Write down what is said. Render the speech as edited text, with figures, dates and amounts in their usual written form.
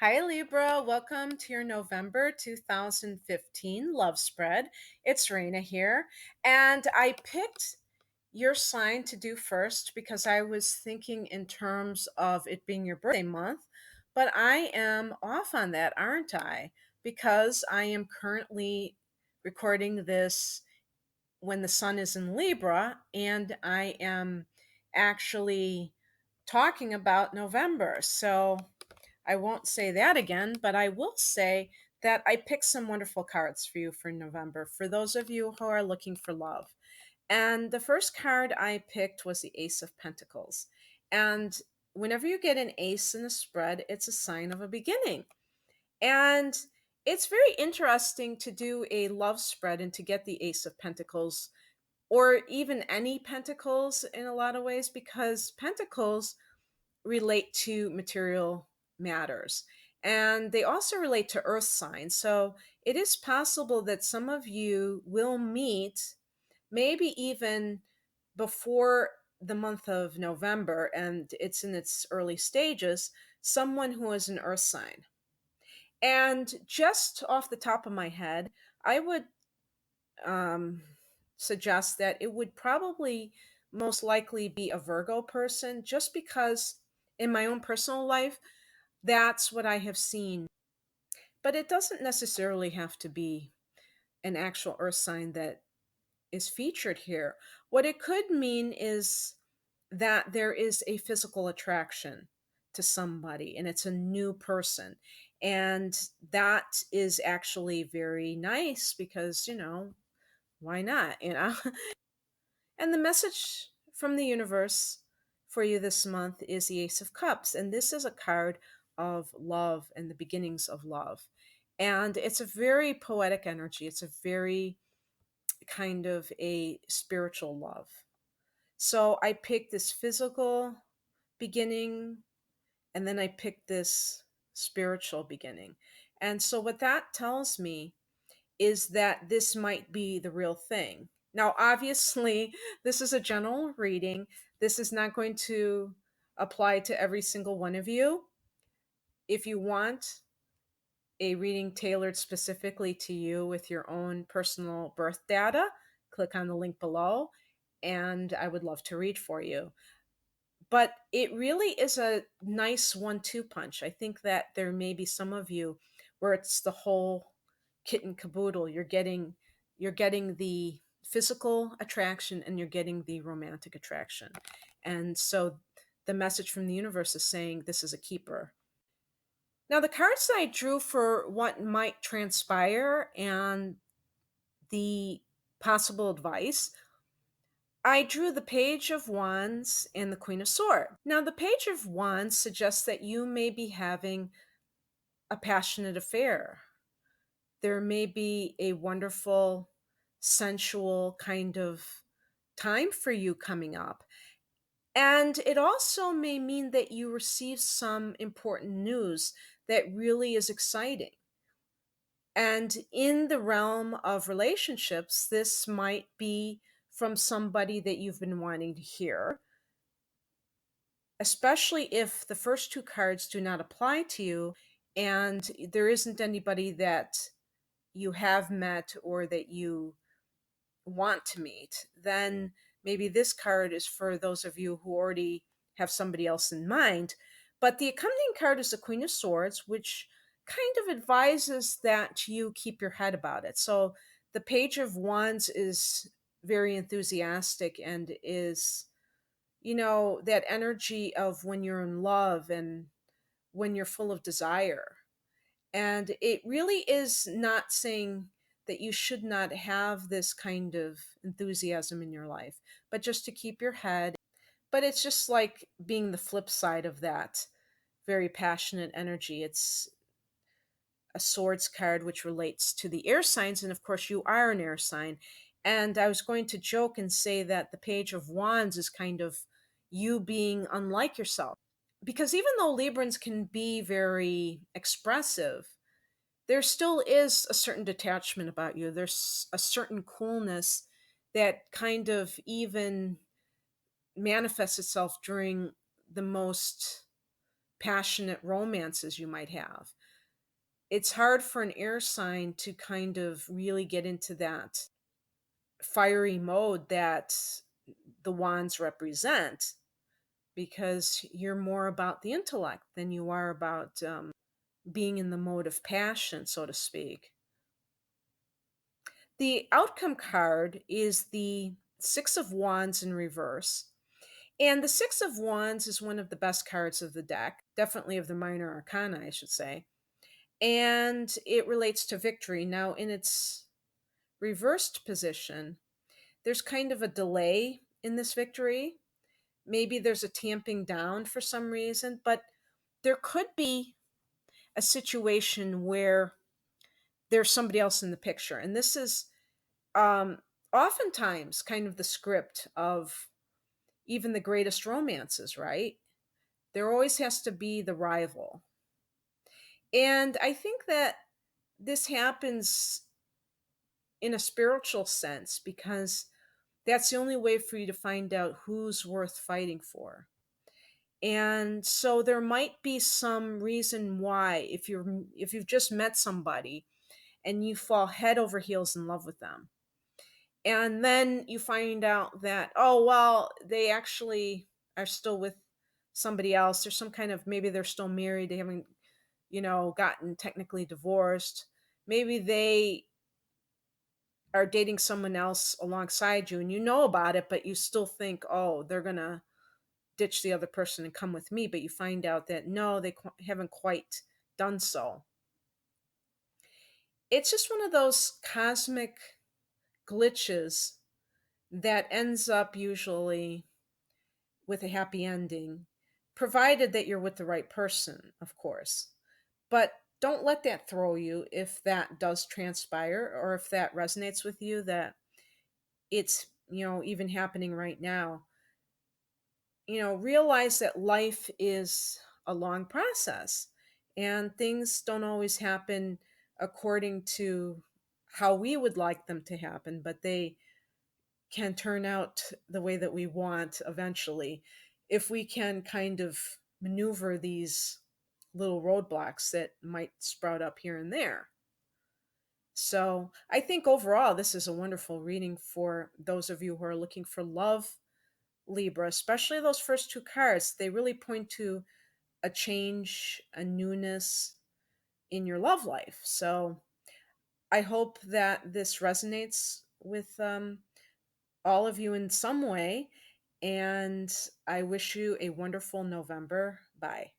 Hi, Libra. Welcome to your November 2015 love spread. It's Raina here. And I picked your sign to do first because I was thinking in terms of it being your birthday month. But I am off on that, aren't I? Because I am currently recording this when the sun is in Libra, and I am actually talking about November. So I won't say that again, but I will say that I picked some wonderful cards for you for November, for those of you who are looking for love. And the first card I picked was the Ace of Pentacles. And whenever you get an ace in a spread, it's a sign of a beginning. And it's very interesting to do a love spread and to get the Ace of Pentacles or even any pentacles in a lot of ways because pentacles relate to material matters. And they also relate to earth signs. So it is possible that some of you will meet, maybe even before the month of November, and it's in its early stages, someone who is an earth sign. And just off the top of my head, I would um, suggest that it would probably most likely be a Virgo person, just because in my own personal life, that's what I have seen. But it doesn't necessarily have to be an actual earth sign that is featured here. What it could mean is that there is a physical attraction to somebody and it's a new person. And that is actually very nice because, why not? And the message from the universe for you this month is the Ace of Cups. And this is a card of love and the beginnings of love. And it's a very poetic energy. It's a very kind of a spiritual love. So I picked this physical beginning and then I picked this spiritual beginning. And so what that tells me is that this might be the real thing. Now, obviously, this is a general reading. This is not going to apply to every single one of you. If you want a reading tailored specifically to you with your own personal birth data, click on the link below and I would love to read for you. But it really is a nice 1-2 punch. I think that there may be some of you where it's the whole kit and caboodle. You're getting the physical attraction and you're getting the romantic attraction. And so the message from the universe is saying this is a keeper. Now the cards that I drew for what might transpire and the possible advice, I drew the Page of Wands and the Queen of Swords. Now, the Page of Wands suggests that you may be having a passionate affair. There may be a wonderful, sensual kind of time for you coming up. And it also may mean that you receive some important news that really is exciting. And in the realm of relationships, this might be from somebody that you've been wanting to hear, especially if the first two cards do not apply to you and there isn't anybody that you have met or that you want to meet, then maybe this card is for those of you who already have somebody else in mind. But the accompanying card is the Queen of Swords, which kind of advises that you keep your head about it. So the Page of Wands is very enthusiastic and is, that energy of when you're in love and when you're full of desire. And it really is not saying that you should not have this kind of enthusiasm in your life, but just to keep your head. But it's just like being the flip side of that very passionate energy. It's a swords card, which relates to the air signs. And of course, you are an air sign. And I was going to joke and say that the Page of Wands is kind of you being unlike yourself. Because even though Librans can be very expressive, there still is a certain detachment about you. There's a certain coolness that kind of even manifests itself during the most passionate romances you might have. It's hard for an air sign to kind of really get into that fiery mode that the wands represent, because you're more about the intellect than you are about being in the mode of passion, so to speak. The outcome card is the Six of Wands in reverse. And the Six of Wands is one of the best cards of the deck, definitely of the minor arcana, I should say. And it relates to victory. Now, in its reversed position, there's kind of a delay in this victory. Maybe there's a tamping down for some reason, but there could be a situation where there's somebody else in the picture. And this is um, oftentimes kind of the script of even the greatest romances, right? There always has to be the rival. And I think that this happens in a spiritual sense because that's the only way for you to find out who's worth fighting for. And so there might be some reason why, if you've just met somebody and you fall head over heels in love with them, and then you find out that, oh well, they actually are still with somebody else. There's some kind of, maybe they're still married, they haven't, gotten technically divorced. Maybe they are dating someone else alongside you and you know about it, but you still think, oh, they're gonna ditch the other person and come with me. But you find out that no, they haven't quite done so. It's just one of those cosmic glitches that ends up usually with a happy ending, provided that you're with the right person, of course. But don't let that throw you if that does transpire, or if that resonates with you, that it's, even happening right now. Realize that life is a long process and things don't always happen according to how we would like them to happen, but they can turn out the way that we want eventually, if we can kind of maneuver these little roadblocks that might sprout up here and there. So I think overall, this is a wonderful reading for those of you who are looking for love, Libra, especially those first two cards. They really point to a change, a newness in your love life. So I hope that this resonates with all of you in some way. And I wish you a wonderful November. Bye.